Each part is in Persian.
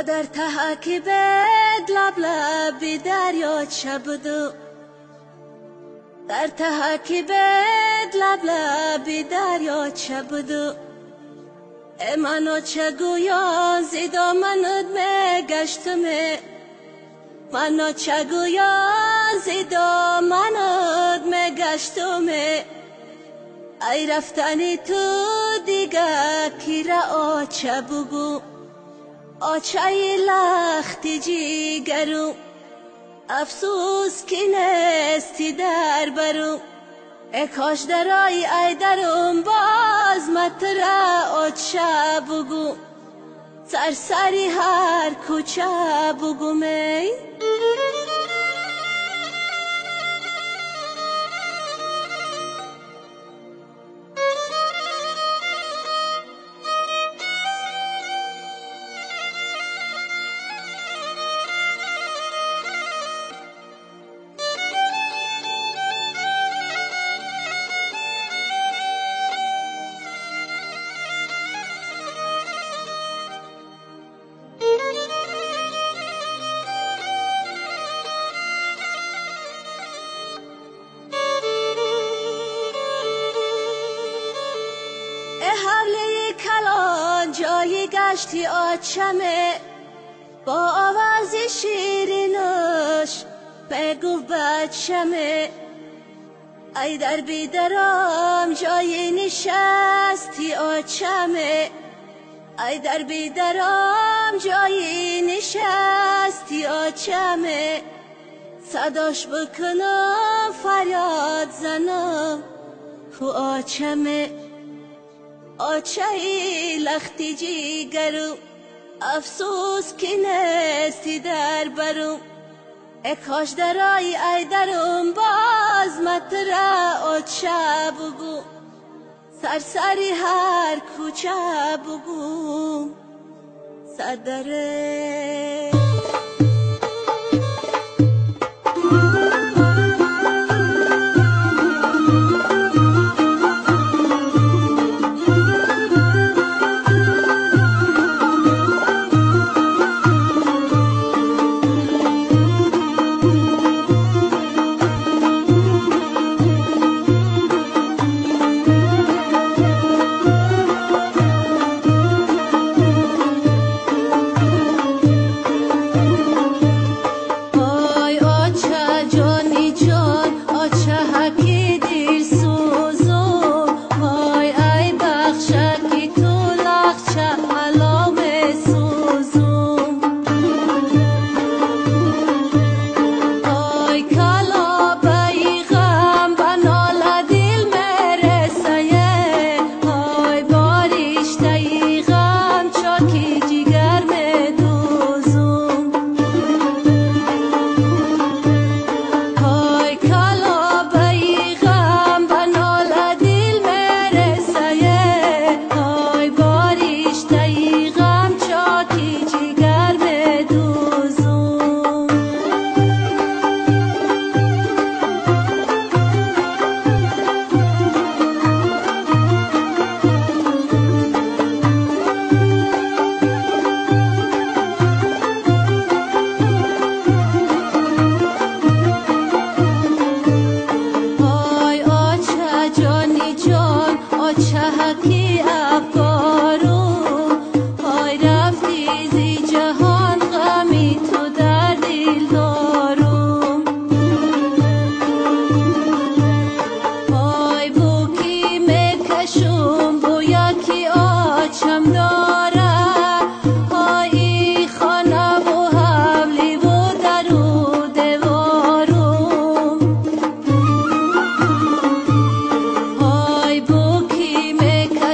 در تحکی بد لب لبی دریا چه بودو در تحکی بد لب لبی دریا چه بودو منو چه گویا زیدا منود مگشتمه منو چه گویا زیدا منود مگشتمه ای رفتنی تو دیگه کی را آچه بگو آچه لختی جیگرو افسوس کی نستی در برو کاش درای ای درم باز متره آچه بگو سرسری هر کوچه بگو می حوله کلان جایی گشتی آچمه با آوازی شیرینش بگو بچمه ای در بیدرم جایی نشستی آچمه ای در بیدرم جایی نشستی آچمه صداش بکنم فریاد زنم کو آچمه آچه لختی جیگرو افسوس کی نستی در برو کاش درای ای درم باز متره آچه بگو سرسری هر کوچه بگو صدره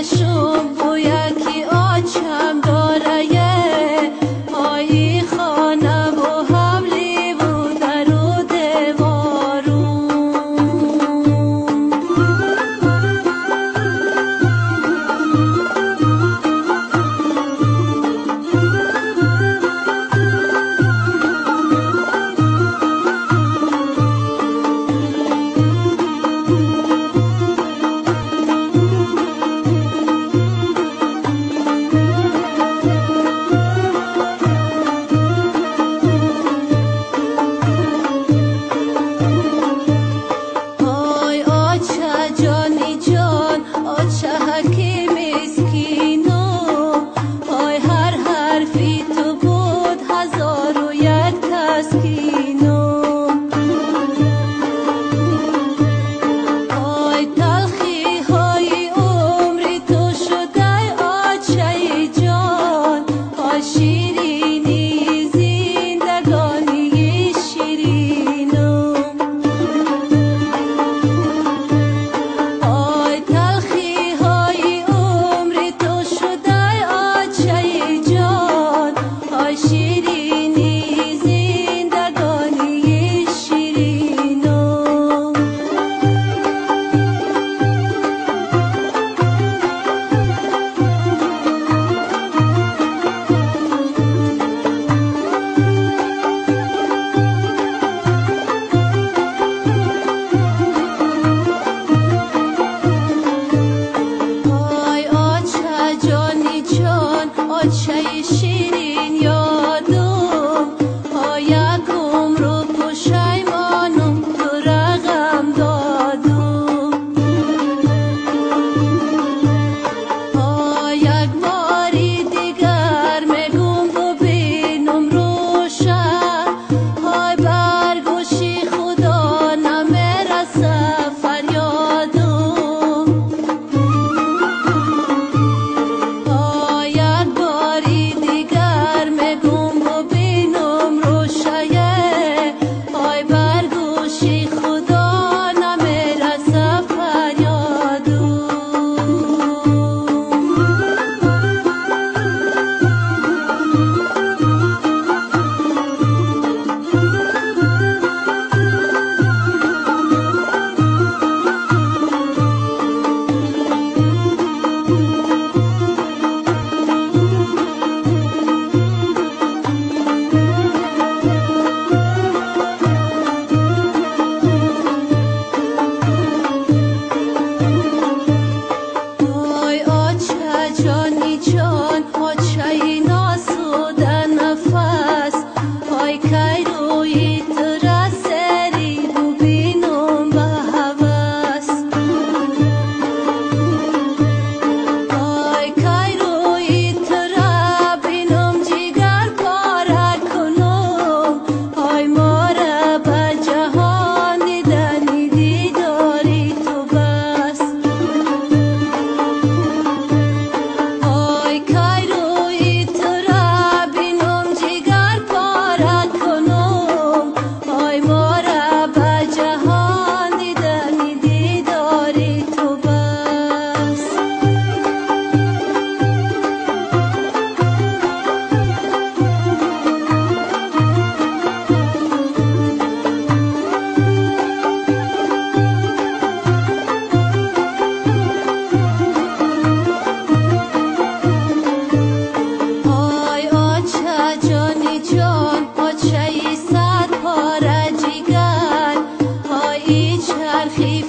شوم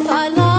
فلا